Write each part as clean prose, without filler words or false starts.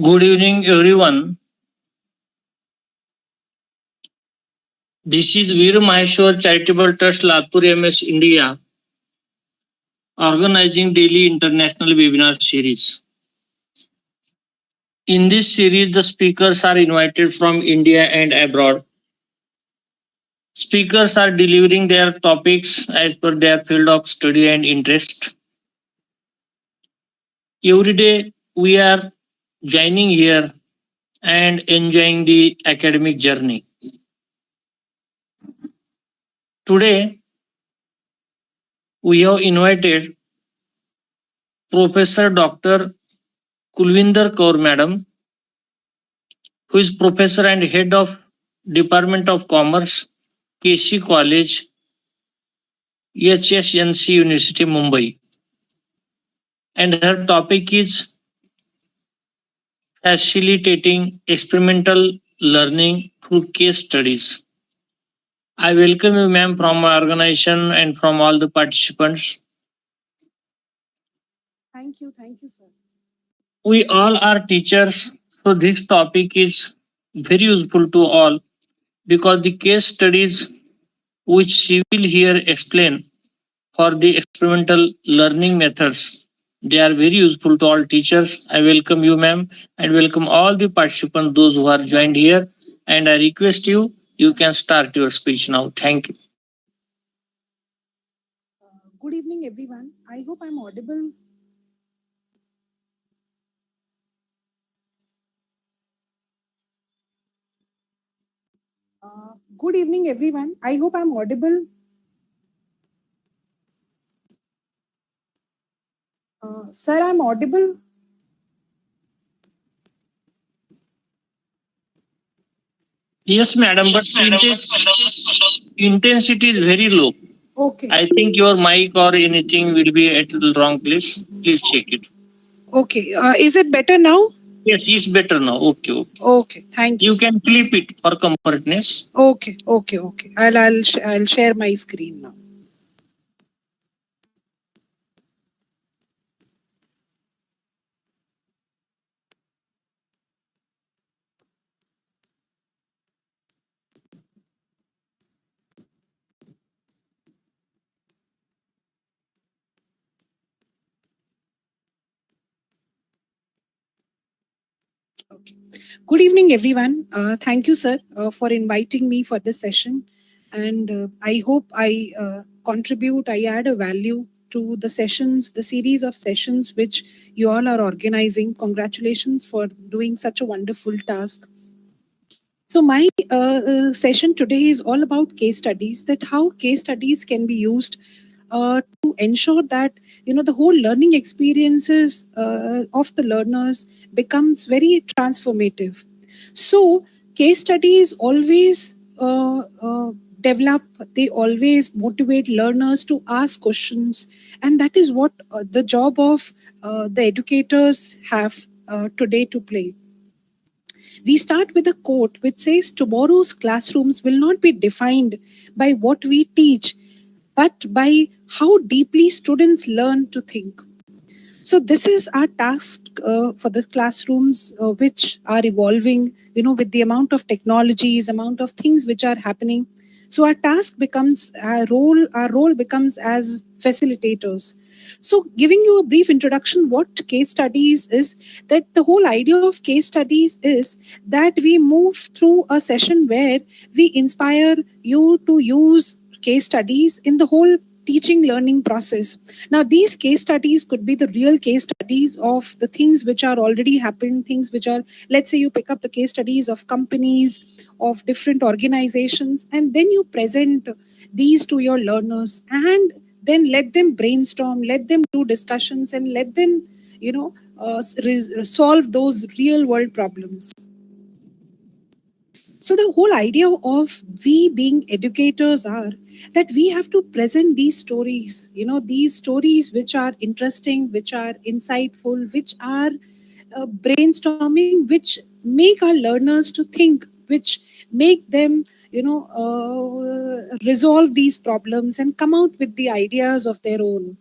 Good evening, everyone. This is Veer Maheshwar Charitable Trust Latur MS India organizing daily international webinar series. In this series, the speakers are invited from India and abroad. Speakers are delivering their topics as per their field of study and interest. Every day, we are joining here and enjoying the academic journey. Today, we have invited Professor Dr. Kulvinder Kaur Madam, who is professor and head of Department of Commerce, KC College, HSNC University, Mumbai. And her topic is facilitating experimental learning through case studies. I welcome you, ma'am, from our organization and from all the participants. Thank you, sir. We all are teachers, so this topic is very useful to all because the case studies which she will here explain for the experimental learning methods. They are very useful to all teachers. I welcome you, ma'am, and welcome all the participants, those who are joined here. And I request you, you can start your speech now. Thank you. Good evening, everyone. I hope I'm audible. Good evening, everyone. I hope I'm audible. Sir, I'm audible. Yes, madam, but intensity is very low. Okay. I think your mic or anything will be at the wrong place. Please check it. Okay. Is it better now? Yes, it's better now. Okay, okay. Okay. Thank you. You can flip it for comfortness. Okay. I'll share my screen now. Okay. Good evening, everyone. Thank you, sir, for inviting me for this session. And I hope I contribute, I add a value to the sessions, the series of sessions which you all are organizing. Congratulations for doing such a wonderful task. So my session today is all about case studies, that how case studies can be used to ensure that the whole learning experiences of the learners becomes very transformative. So case studies always develop, they always motivate learners to ask questions, and that is what the job of the educators have today to play. We start with a quote which says, "Tomorrow's classrooms will not be defined by what we teach, but by how deeply students learn to think." So this is our task for the classrooms which are evolving, with the amount of technologies, amount of things which are happening. So our task becomes our role becomes as facilitators. So giving you a brief introduction, what case studies is, that the whole idea of case studies is that we move through a session where we inspire you to use case studies in the whole teaching learning process. Now these case studies could be the real case studies of the things which are already happened, things which are, let's say you pick up the case studies of companies, of different organizations, and then you present these to your learners, and then let them brainstorm, let them do discussions, and let them solve those real world problems. So the whole idea of we being educators are that we have to present these stories, these stories which are interesting, which are insightful, which are brainstorming, which make our learners to think, which make them, resolve these problems and come out with the ideas of their own.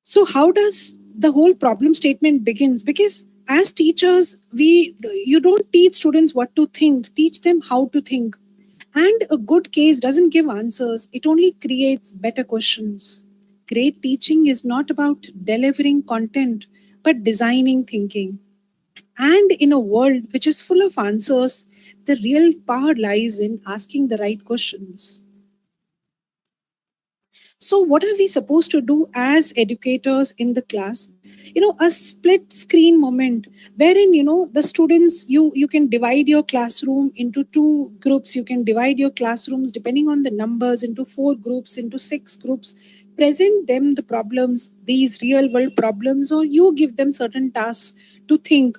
So how does the whole problem statement begins, because as teachers, you don't teach students what to think, teach them how to think. And a good case doesn't give answers, it only creates better questions. Great teaching is not about delivering content, but designing thinking. And in a world which is full of answers, the real power lies in asking the right questions. So, what are we supposed to do as educators in the class? A split screen moment wherein the students, you can divide your classroom into two groups. You can divide your classrooms depending on the numbers into four groups, into six groups. Present them the problems, these real world problems, or you give them certain tasks to think.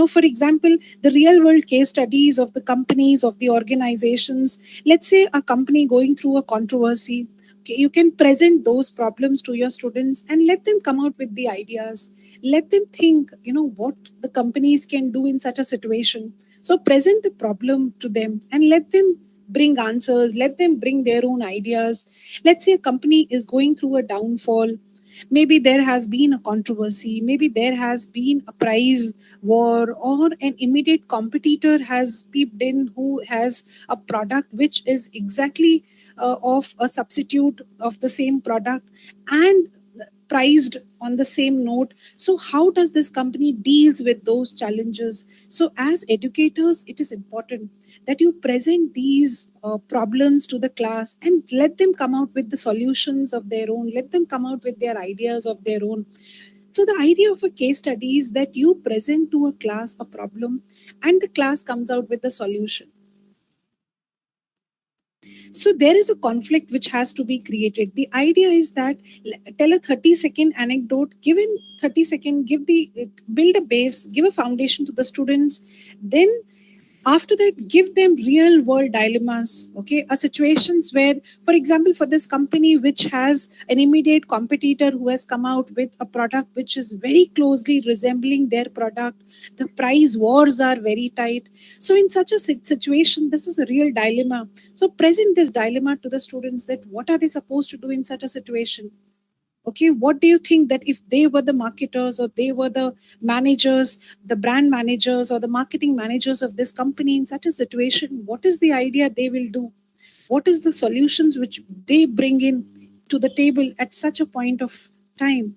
For example, the real world case studies of the companies, of the organizations. Let's say a company going through a controversy. Okay, you can present those problems to your students and let them come out with the ideas. Let them think, what the companies can do in such a situation. So present a problem to them and let them bring answers, let them bring their own ideas. Let's say a company is going through a downfall. Maybe there has been a controversy, maybe there has been a price war, or an immediate competitor has peeped in who has a product which is exactly of a substitute of the same product and priced on the same note. So how does this company deals with those challenges? So as educators, it is important that you present these problems to the class and let them come out with the solutions of their own, let them come out with their ideas of their own. So the idea of a case study is that you present to a class a problem and the class comes out with the solution. So there is a conflict which has to be created. The idea is that tell a 30-second anecdote, given 30-second, build a base, give a foundation to the students. Then after that, give them real world dilemmas, okay, a situations where, for example, for this company which has an immediate competitor who has come out with a product which is very closely resembling their product, the price wars are very tight. So in such a situation, this is a real dilemma. So present this dilemma to the students, that what are they supposed to do in such a situation. Okay, what do you think that if they were the marketers, or they were the managers, the brand managers or the marketing managers of this company in such a situation, what is the idea they will do? What is the solutions which they bring in to the table at such a point of time?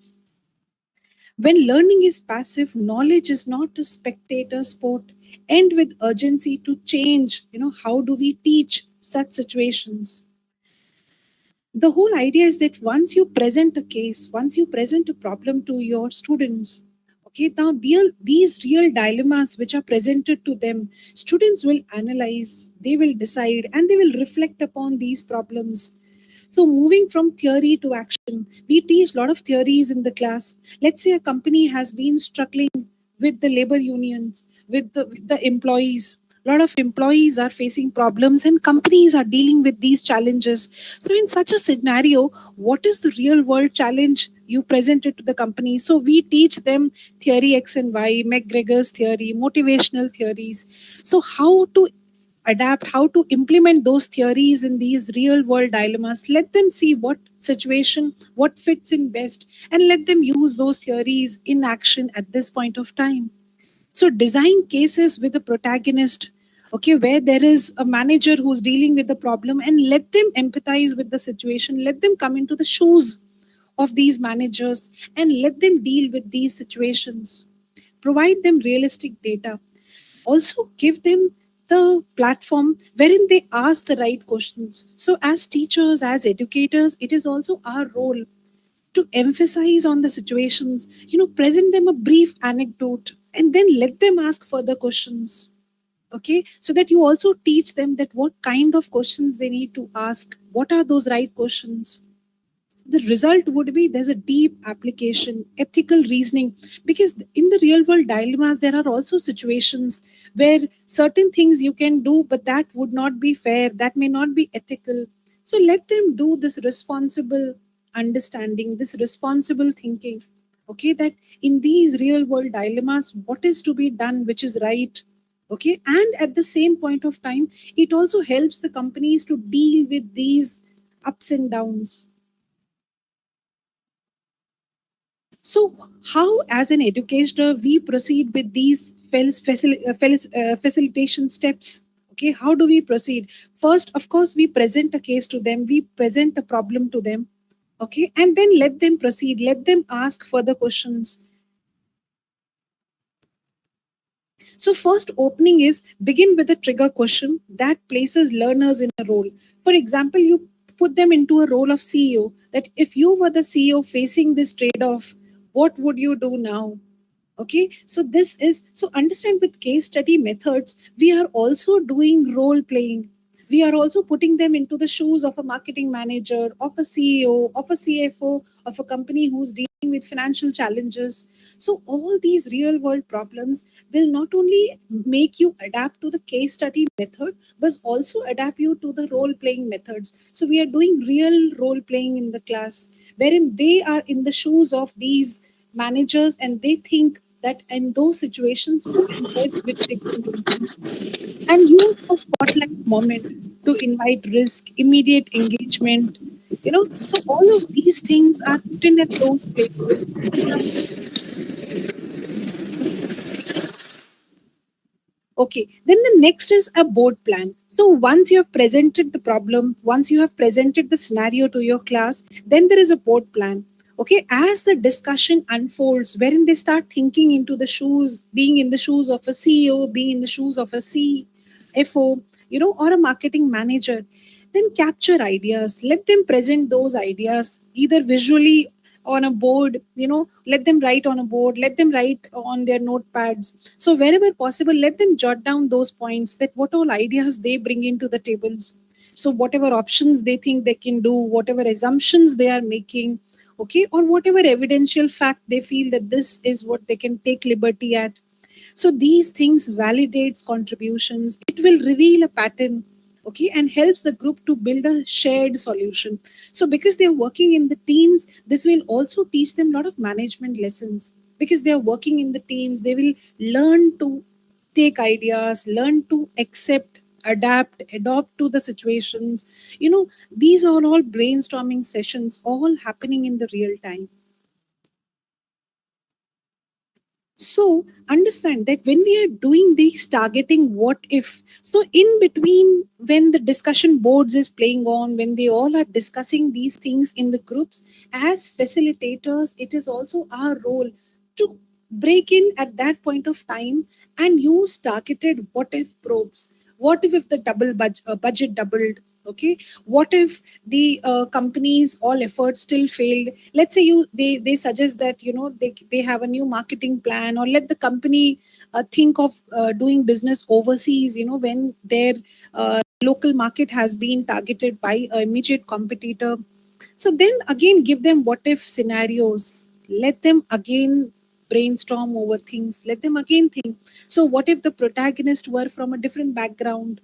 When learning is passive, knowledge is not a spectator sport. And with urgency to change, how do we teach such situations? The whole idea is that once you present a case, once you present a problem to your students, okay, now these real dilemmas which are presented to them, students will analyze, they will decide, and they will reflect upon these problems. So moving from theory to action, we teach a lot of theories in the class. Let's say a company has been struggling with the labor unions, with the employees. A lot of employees are facing problems and companies are dealing with these challenges. So in such a scenario, what is the real world challenge you present it to the company? So we teach them theory X and Y, McGregor's theory, motivational theories. So how to adapt, how to implement those theories in these real world dilemmas. Let them see what situation, what fits in best, and let them use those theories in action at this point of time. So design cases with a protagonist, okay, where there is a manager who's dealing with the problem, and let them empathize with the situation, let them come into the shoes of these managers and let them deal with these situations. Provide them realistic data. Also give them the platform wherein they ask the right questions. So as teachers, as educators, it is also our role to emphasize on the situations, present them a brief anecdote and then let them ask further questions. Okay, so that you also teach them that what kind of questions they need to ask, what are those right questions. The result would be there's a deep application, ethical reasoning, because in the real world dilemmas there are also situations where certain things you can do but that would not be fair, that may not be ethical. So let them do this responsible understanding, this responsible thinking. Okay, that in these real world dilemmas, what is to be done, which is right. Okay, and at the same point of time, it also helps the companies to deal with these ups and downs. So how as an educator we proceed with these facilitation steps? Okay, how do we proceed? First, of course, we present a case to them, we present a problem to them. Okay, and then let them proceed, let them ask further questions. So first opening is begin with a trigger question that places learners in a role. For example, you put them into a role of CEO, that if you were the CEO facing this trade off, what would you do now? Okay, so this is, so understand, with case study methods we are also doing role playing. We are also putting them into the shoes of a marketing manager, of a CEO, of a CFO, of a company who's dealing with financial challenges. So all these real world problems will not only make you adapt to the case study method, but also adapt you to the role playing methods. So we are doing real role playing in the class, wherein they are in the shoes of these managers and they think that in those situations what is best which they can do, and use a spotlight moment to invite risk, immediate engagement. So all of these things are put in at those places. Okay, then the next is a board plan. So once you have presented the problem, once you have presented the scenario to your class, then there is a board plan. Okay, as the discussion unfolds, wherein they start thinking into the shoes, being in the shoes of a CEO, being in the shoes of a CFO, or a marketing manager, then capture ideas. Let them present those ideas either visually on a board, let them write on a board, let them write on their notepads. So wherever possible, let them jot down those points, that what all ideas they bring into the tables. So whatever options they think they can do, whatever assumptions they are making, okay, or whatever evidential fact they feel that this is what they can take liberty at. So these things validates contributions, it will reveal a pattern, okay, and helps the group to build a shared solution. So because they are working in the teams, this will also teach them a lot of management lessons. Because they are working in the teams, they will learn to take ideas, learn to accept, adapt, adopt to the situations. These are all brainstorming sessions, all happening in the real time. So understand that when we are doing these targeting what if, so in between when the discussion boards is playing on, when they all are discussing these things in the groups, as facilitators, it is also our role to break in at that point of time and use targeted what if probes. What if the budget doubled? Okay, what if the company's all efforts still failed? Let's say they suggest that they have a new marketing plan, or let the company think of doing business overseas, when their local market has been targeted by an immediate competitor. So then again give them what if scenarios, let them again brainstorm over things, let them again think. So what if the protagonist were from a different background?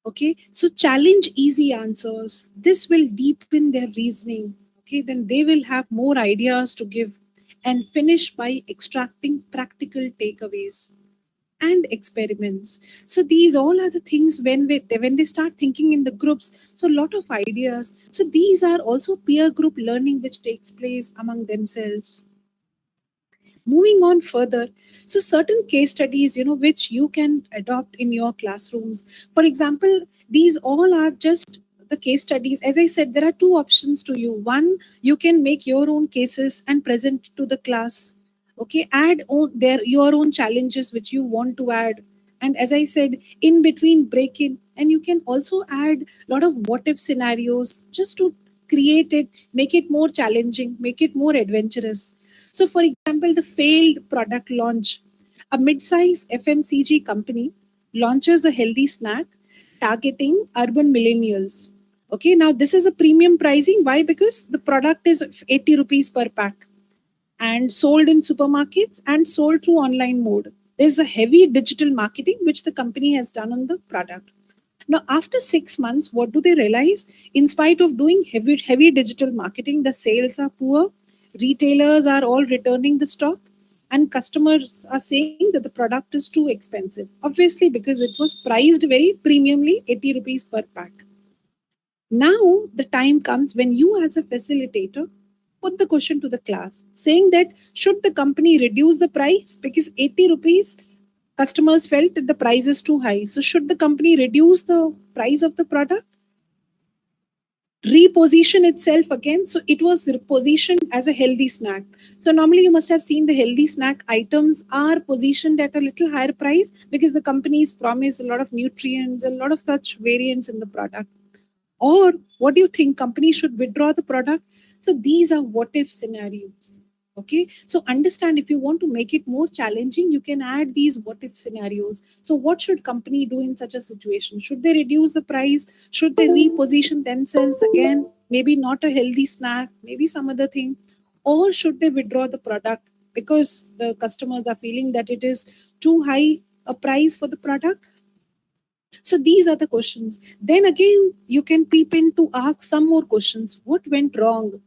Okay, so challenge easy answers. This will deepen their reasoning. Okay, then they will have more ideas to give, and finish by extracting practical takeaways and experiments. So these all are the things when they start thinking in the groups. So a lot of ideas. So these are also peer group learning which takes place among themselves. Moving on further, so certain case studies which you can adopt in your classrooms. For example, these all are just the case studies. As I said, there are two options to you. One, you can make your own cases and present to the class. Okay, add your own challenges which you want to add. And as I said, in between break in, and you can also add a lot of what if scenarios just to create it, make it more challenging, make it more adventurous. So, for example, the failed product launch. A mid-size FMCG company launches a healthy snack targeting urban millennials. Okay, now this is a premium pricing. Why? Because the product is 80 rupees per pack and sold in supermarkets and sold through online mode. There's a heavy digital marketing which the company has done on the product. Now, after 6 months, what do they realize? In spite of doing heavy digital marketing, the sales are poor. Retailers are all returning the stock, and customers are saying that the product is too expensive. Obviously, because it was priced very premiumly, 80 rupees per pack. Now, the time comes when you, as a facilitator, put the question to the class saying that should the company reduce the price because 80 rupees customers felt that the price is too high. So should the company reduce the price of the product, reposition itself again? So it was positioned as a healthy snack. So normally you must have seen the healthy snack items are positioned at a little higher price because the companies promise a lot of nutrients, a lot of such variants in the product. Or what do you think? Company should withdraw the product? So these are what if scenarios. Okay, so understand, if you want to make it more challenging, you can add these what if scenarios. So what should company do in such a situation? Should they reduce the price? Should they reposition themselves again? Maybe not a healthy snack, maybe some other thing. Or should they withdraw the product because the customers are feeling that it is too high a price for the product? So these are the questions. Then again, you can peep in to ask some more questions. What went wrong?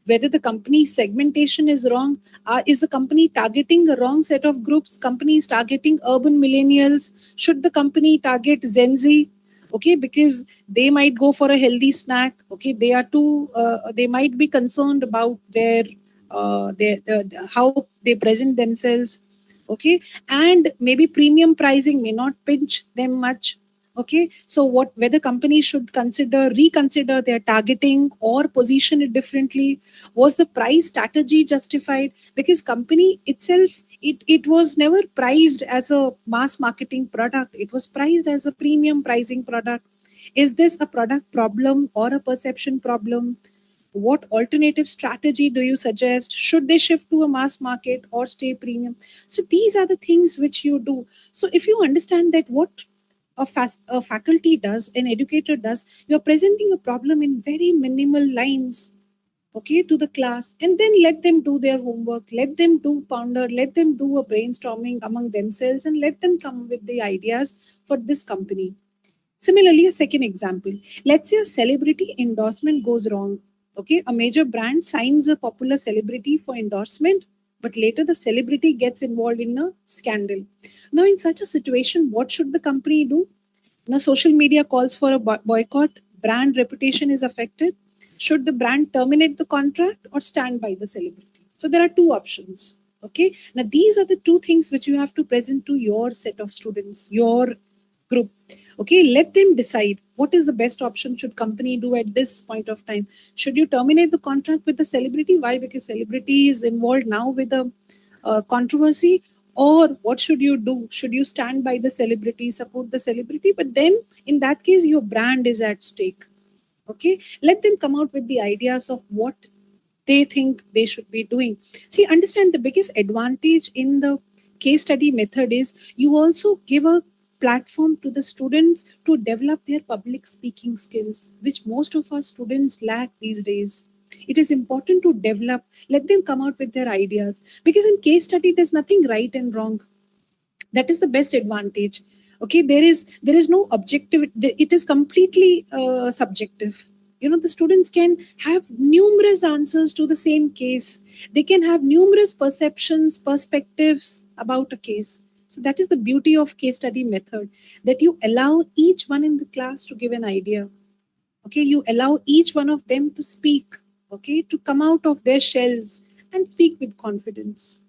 Whether the company segmentation is wrong. Is the company targeting the wrong set of groups? Company is targeting urban millennials. Should the company target Gen Z? Okay, because they might go for a healthy snack. Okay, they are too. They might be concerned about their how they present themselves. Okay, and maybe premium pricing may not pinch them much. Okay, so what, whether companies should reconsider their targeting or position it differently? Was the price strategy justified? Because company itself, it was never priced as a mass marketing product, it was priced as a premium pricing product. Is this a product problem or a perception problem? What alternative strategy do you suggest? Should they shift to a mass market or stay premium? So these are the things which you do. So if you understand that what a faculty does, an educator does, you're presenting a problem in very minimal lines, okay, to the class, and then let them do their homework, let them do ponder, let them do a brainstorming among themselves, and let them come with the ideas for this company. Similarly, a second example, let's say a celebrity endorsement goes wrong. Okay, a major brand signs a popular celebrity for endorsement, but later the celebrity gets involved in a scandal. Now, in such a situation, what should the company do? Now, social media calls for a boycott, brand reputation is affected. Should the brand terminate the contract or stand by the celebrity? So there are two options. Okay, now these are the two things which you have to present to your set of students, your group. Okay, let them decide what is the best option should company do at this point of time. Should you terminate the contract with the celebrity? Why? Because celebrity is involved now with a controversy. Or what should you do? Should you stand by the celebrity, support the celebrity? But then in that case, your brand is at stake. Okay, let them come out with the ideas of what they think they should be doing. See, understand, the biggest advantage in the case study method is you also give a platform to the students to develop their public speaking skills, which most of our students lack these days. It is important to develop, let them come out with their ideas, because in case study there's nothing right and wrong. That is the best advantage. Okay, there is no objective, it is completely subjective. You know, the students can have numerous answers to the same case, they can have numerous perceptions, perspectives about a case. So that is the beauty of case study method, that you allow each one in the class to give an idea. Okay, you allow each one of them to speak, okay, to come out of their shells and speak with confidence.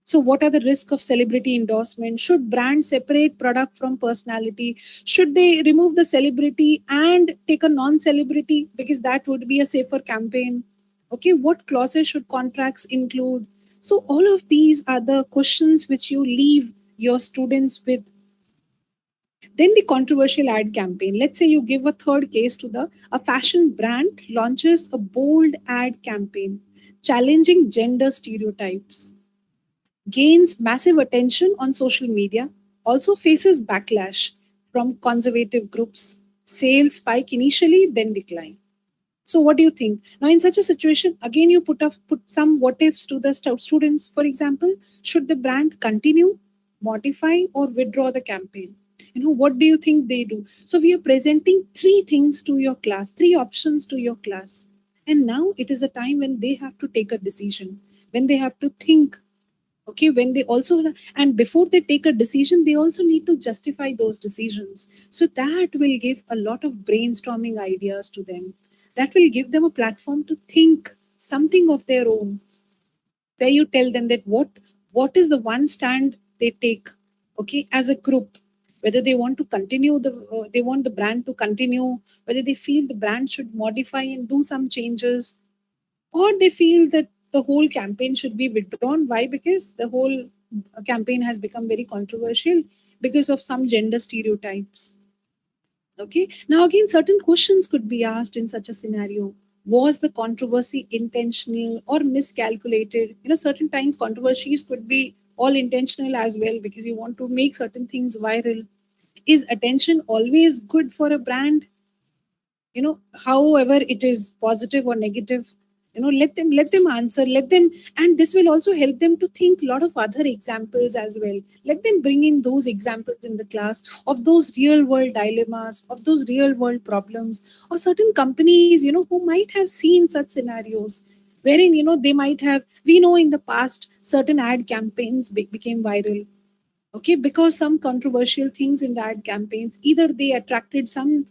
So what are the risks of celebrity endorsement? Should brands separate product from personality? Should they remove the celebrity and take a non-celebrity, because that would be a safer campaign? Okay, what clauses should contracts include? So all of these are the questions which you leave your students with. Then the controversial ad campaign. Let's say you give a third case to a fashion brand launches a bold ad campaign challenging gender stereotypes, gains massive attention on social media, also faces backlash from conservative groups. Sales spike initially, then decline. So, what do you think? Now, in such a situation, again, you put some what ifs to the students. For example, should the brand continue, modify, or withdraw the campaign? You know, what do you think they do? So, we are presenting three things to your class, three options to your class. And now it is a time when they have to take a decision, when they have to think. Okay, when they also, and before they take a decision, they also need to justify those decisions. So that will give a lot of brainstorming ideas to them, that will give them a platform to think something of their own, where you tell them that what is the one stand they take, okay, as a group, whether they want to continue they want the brand to continue, whether they feel the brand should modify and do some changes, or they feel that the whole campaign should be withdrawn. Why? Because the whole campaign has become very controversial because of some gender stereotypes. Okay, now again, certain questions could be asked in such a scenario. Was the controversy intentional or miscalculated? Certain times controversies could be all intentional as well, because you want to make certain things viral. Is attention always good for a brand? However it is positive or negative, let them answer, let them. And this will also help them to think a lot of other examples as well. Let them bring in those examples in the class of those real world dilemmas, of those real world problems, or certain companies who might have seen such scenarios, wherein they might have, we know in the past certain ad campaigns became viral, okay, because some controversial things in the ad campaigns, either they attracted some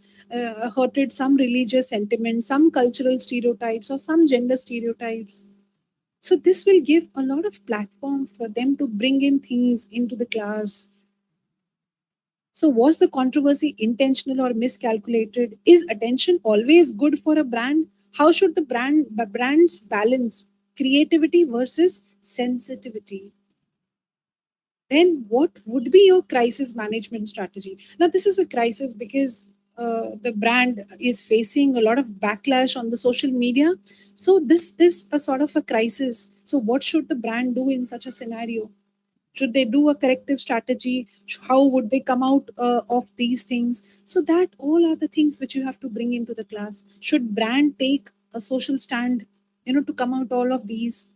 hurted some religious sentiments, some cultural stereotypes, or some gender stereotypes. So this will give a lot of platform for them to bring in things into the class. So was the controversy intentional or miscalculated? Is attention always good for a brand? How should the brands balance creativity versus sensitivity? Then what would be your crisis management strategy? Now this is a crisis because the brand is facing a lot of backlash on the social media. So this is a sort of a crisis. So what should the brand do in such a scenario? Should they do a corrective strategy? How would they come out of these things? So that all are the things which you have to bring into the class. Should brand take a social stand, to come out all of these?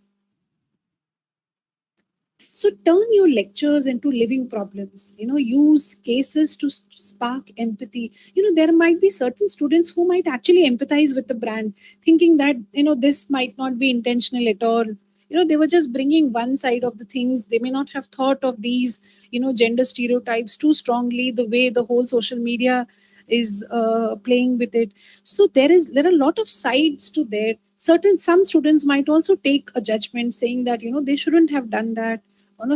So turn your lectures into living problems. Use cases to spark empathy. There might be certain students who might actually empathize with the brand, thinking that this might not be intentional at all. They were just bringing one side of the things. They may not have thought of these gender stereotypes too strongly, the way the whole social media is playing with it. So there are a lot of sides to there. Some students might also take a judgment saying that they shouldn't have done that.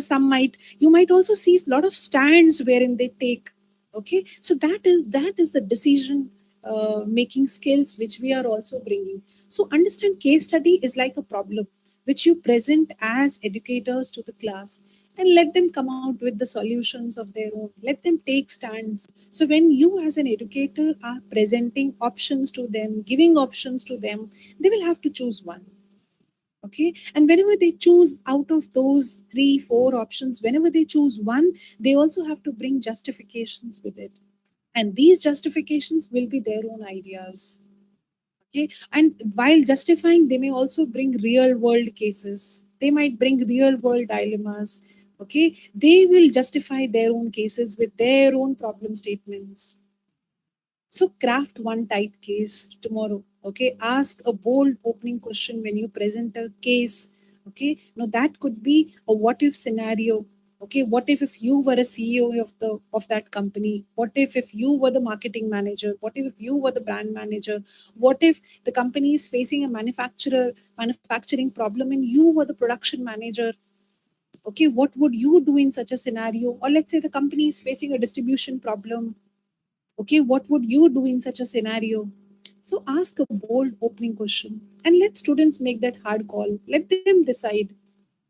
Some might, you might also see a lot of stands wherein they take. Okay, so that is the decision making skills which we are also bringing. So understand, case study is like a problem which you present as educators to the class, and let them come out with the solutions of their own. Let them take stands. So when you as an educator are presenting options to them, giving options to them, they will have to choose one. Okay, and whenever they choose out of those 3 4 options, whenever they choose one, they also have to bring justifications with it, and these justifications will be their own ideas. Okay, and while justifying, they may also bring real world cases, they might bring real world dilemmas. Okay, they will justify their own cases with their own problem statements. So craft one tight case tomorrow. Okay, ask a bold opening question when you present a case. Okay, now that could be a what if scenario. Okay, what if you were a CEO of that company? What if you were the marketing manager? What if you were the brand manager? What if the company is facing a manufacturing problem and you were the production manager? Okay, what would you do in such a scenario? Or let's say the company is facing a distribution problem. Okay, what would you do in such a scenario? So ask a bold opening question and let students make that hard call. Let them decide,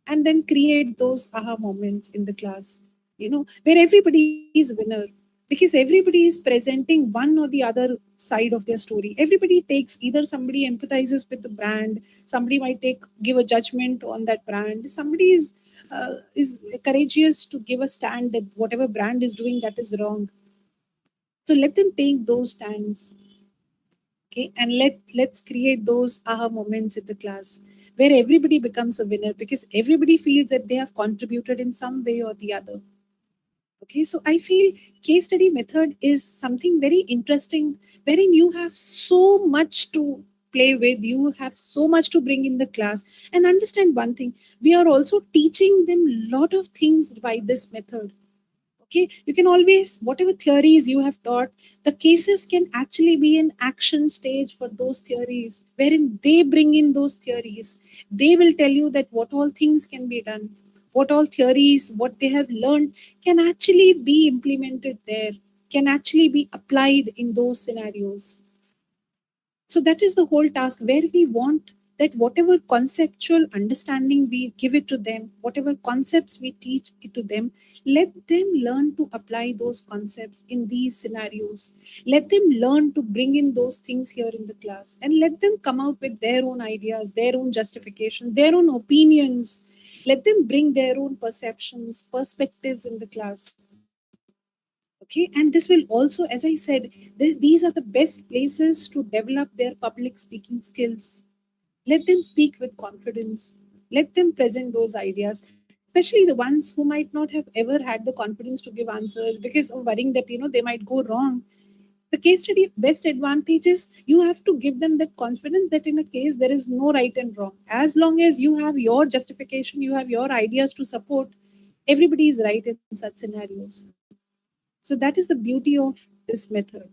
and then create those aha moments in the class, where everybody is winner, because everybody is presenting one or the other side of their story. Everybody takes, either somebody empathizes with the brand, somebody might give a judgment on that brand, somebody is courageous to give a stand that whatever brand is doing, that is wrong. So let them take those stands. Okay, and let's create those aha moments in the class where everybody becomes a winner, because everybody feels that they have contributed in some way or the other. Okay, so I feel case study method is something very interesting, wherein you have so much to play with, you have so much to bring in the class. And understand one thing, we are also teaching them a lot of things by this method. Okay, you can always, whatever theories you have taught, the cases can actually be an action stage for those theories, wherein they bring in those theories. They will tell you that what all things can be done, what all theories, what they have learned can actually be implemented there, can actually be applied in those scenarios. So that is the whole task, where we want that whatever conceptual understanding we give it to them, whatever concepts we teach it to them, let them learn to apply those concepts in these scenarios. Let them learn to bring in those things here in the class, and let them come out with their own ideas, their own justification, their own opinions. Let them bring their own perceptions, perspectives in the class. Okay, and this will also, as I said, these are the best places to develop their public speaking skills. Let them speak with confidence. Let them present those ideas, especially the ones who might not have ever had the confidence to give answers because of worrying that they might go wrong. The case study best advantage is you have to give them that confidence that in a case there is no right and wrong. As long as you have your justification, you have your ideas to support, everybody is right in such scenarios. So that is the beauty of this method.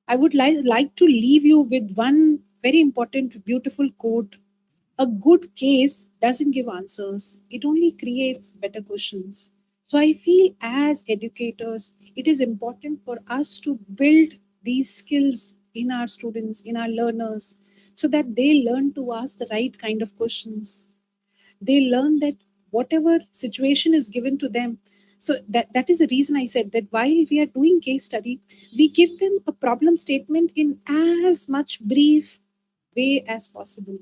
I would like to leave you with one very important, beautiful quote. A good case doesn't give answers, it only creates better questions. So I feel as educators, it is important for us to build these skills in our students, in our learners, so that they learn to ask the right kind of questions. They learn that whatever situation is given to them, so that is the reason I said that while we are doing case study, we give them a problem statement in as much brief way as possible,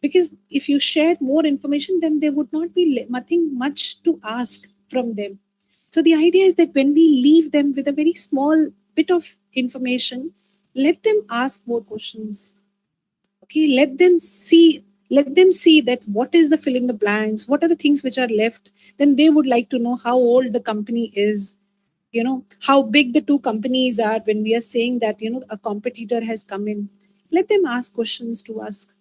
because if you shared more information, then there would not be nothing much to ask from them. So the idea is that when we leave them with a very small bit of information, let them ask more questions. Okay, let them see that what is the fill in the blanks, what are the things which are left. Then they would like to know how old the company is, how big the two companies are. When we are saying that a competitor has come in, let them ask questions to ask.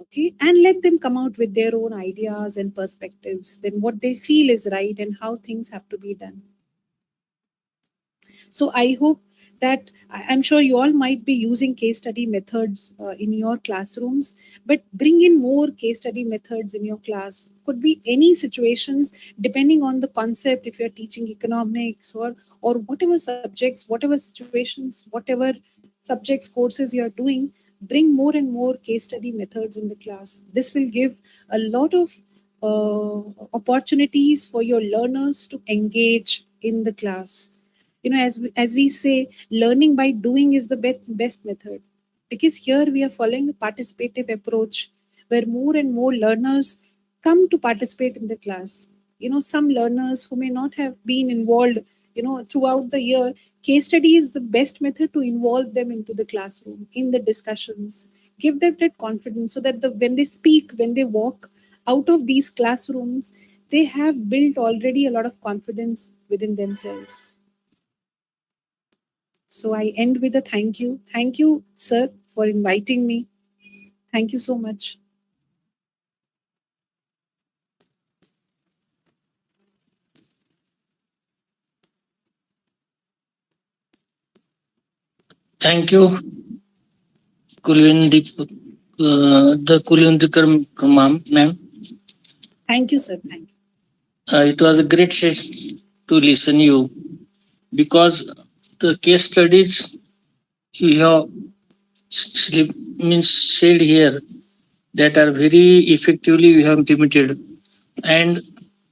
Okay, and let them come out with their own ideas and perspectives, then what they feel is right and how things have to be done. So I hope that I'm sure you all might be using case study methods in your classrooms, but bring in more case study methods in your class. Could be any situations depending on the concept. If you're teaching economics or whatever subjects, whatever situations, whatever subjects courses you're doing, bring more and more case study methods in the class. This will give a lot of opportunities for your learners to engage in the class. As we say, learning by doing is the best method, because here we are following a participative approach where more and more learners come to participate in the class. Some learners who may not have been involved throughout the year, case study is the best method to involve them into the classroom, in the discussions. Give them that confidence so that when they speak, when they walk out of these classrooms, they have built already a lot of confidence within themselves. So I end with a thank you. Thank you, sir, for inviting me. Thank you so much. Thank you, Kulvinder, the Kulvinder ma'am. Thank you, sir. Thank you. It was a great session to listen you, because the case studies you have means shared here, that are very effectively we have implemented, and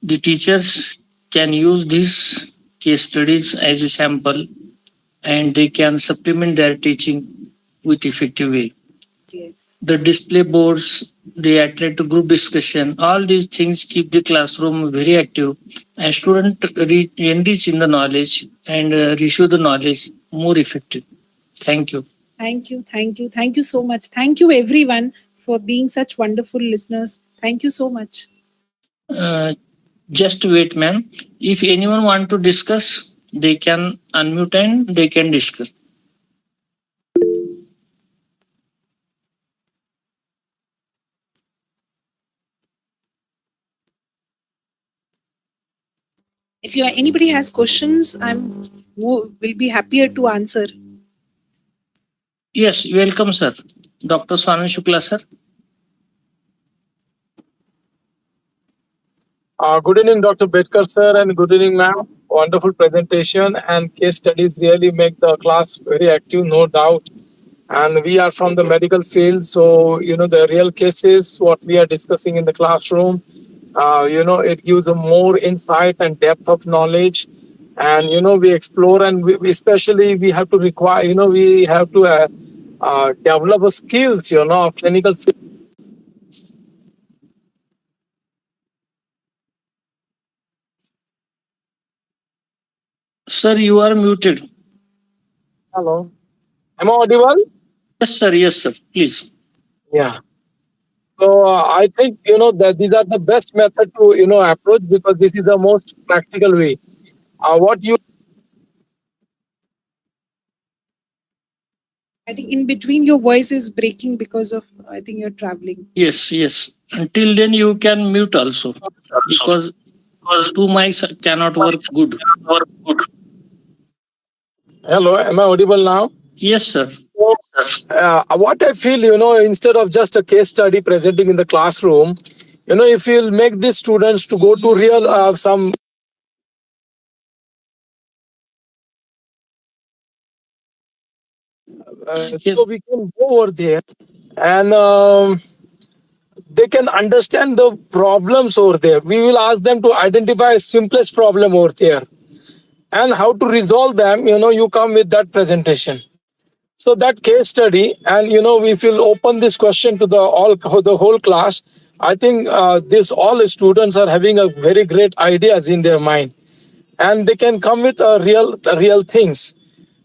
the teachers can use these case studies as a sample, and they can supplement their teaching with effective way. Yes. The display boards, they attract to group discussion. All these things keep the classroom very active, and student enrich in the knowledge and receive the knowledge more effective. Thank you. Thank you. Thank you. Thank you so much. Thank you, everyone, for being such wonderful listeners. Thank you so much. Uh, just wait, ma'am. If anyone want to discuss, they can unmute and they can discuss. If anybody has questions, will be happier to answer. Yes, welcome, sir. Dr. Swanan Shukla, sir. Good evening, Dr. Betkar sir, and good evening, ma'am. Wonderful presentation and case studies really make the class very active, no doubt. And we are from the medical field, so the real cases what we are discussing in the classroom. It gives a more insight and depth of knowledge, and we explore and especially we have to require, we have to develop a skills, of clinical. Sir, you are muted. Hello, am I audible? Yes, sir. Yes, sir. Please. Yeah. So I think that these are the best method to approach because this is the most practical way. What you I think in between your voice is breaking because of I think you're traveling. Yes, yes. Until then, you can mute also because two mics cannot work good. Hello, am I audible now? Yes, sir. What I feel, instead of just a case study presenting in the classroom, if you'll make these students to go to real some. Yes. So we can go over there and they can understand the problems over there. We will ask them to identify simplest problem over there and how to resolve them. You come with that presentation. So that case study, and if you'll open this question to the whole class, I think this all students are having a very great ideas in their mind, and they can come with real things.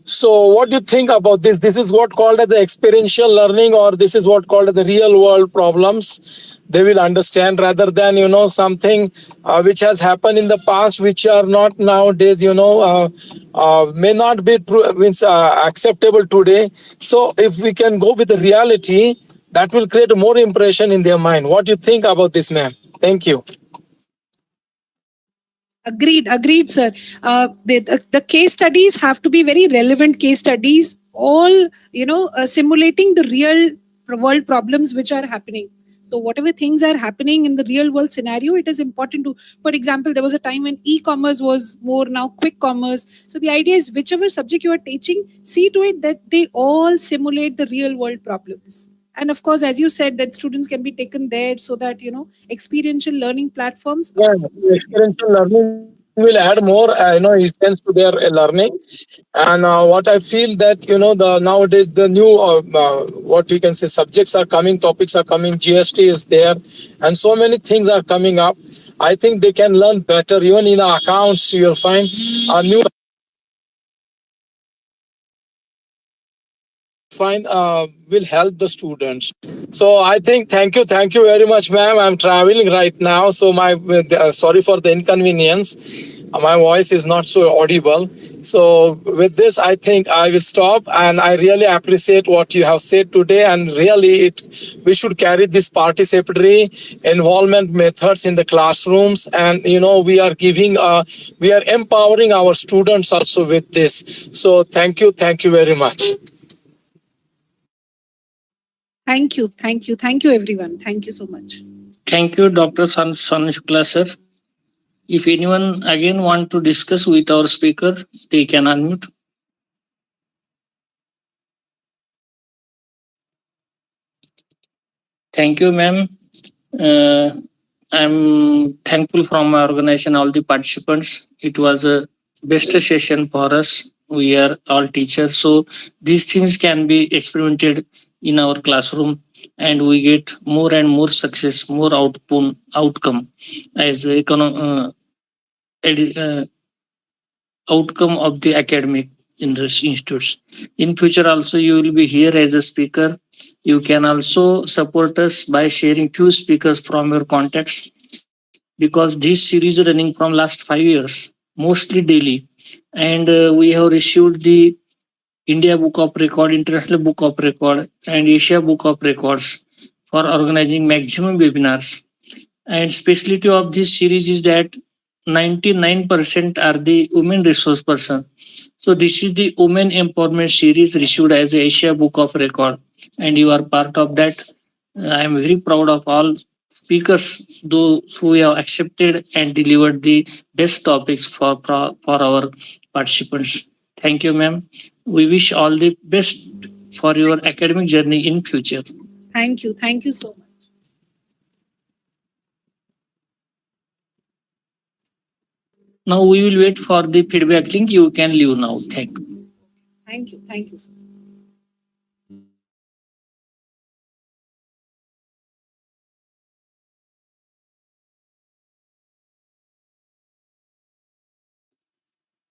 So, what do you think about this? This is what called as the experiential learning, or this is what called as the real world problems. They will understand rather than something which has happened in the past, which are not nowadays. May not be true, means acceptable today. So, if we can go with the reality, that will create more impression in their mind. What do you think about this, ma'am? Thank you. Agreed, sir. The case studies have to be very relevant case studies, all simulating the real world problems which are happening. So whatever things are happening in the real world scenario, it is important to. For example, there was a time when e-commerce was more, now quick commerce. So the idea is whichever subject you are teaching, see to it that they all simulate the real world problems. And of course, as you said, that students can be taken there so that experiential learning platforms. Yeah, experiential learning will add more, essence to their learning. And what I feel that the nowadays the new what we can say subjects are coming, topics are coming, GST is there, and so many things are coming up. I think they can learn better. Even in accounts, you'll find new will help the students. So I think thank you very much, ma'am. I'm traveling right now, so my sorry for the inconvenience. My voice is not so audible. So with this, I think I will stop, and I really appreciate what you have said today. And really, we should carry this participatory involvement methods in the classrooms, and we are we are empowering our students also with this. So thank you very much. Thank you, everyone. Thank you so much. Thank you, Dr. Swanan Shukla, sir. If anyone again want to discuss with our speaker, they can unmute. Thank you, ma'am. I'm thankful from my organization, all the participants. It was a best session for us. We are all teachers, so these things can be experimented in our classroom, and we get more and more success, more outcome as outcome of the academic in the institutes. In future also you will be here as a speaker. You can also support us by sharing few speakers from your contacts, because this series is running from last 5 years, mostly daily. And we have received the India Book of Record, International Book of Record, and Asia Book of Records for organizing maximum webinars. And specialty of this series is that 99% are the women resource person. So this is the women empowerment series issued as a Asia Book of Record, and you are part of that. I am very proud of all speakers, those who have accepted and delivered the best topics for our participants. Thank you, ma'am. We wish all the best for your academic journey in future. Thank you. Thank you so much. Now we will wait for the feedback link. You can leave now. Thank you. Thank you. Thank you, sir.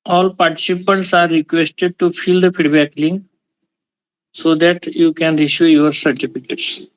All participants are requested to fill the feedback link so that you can issue your certificates.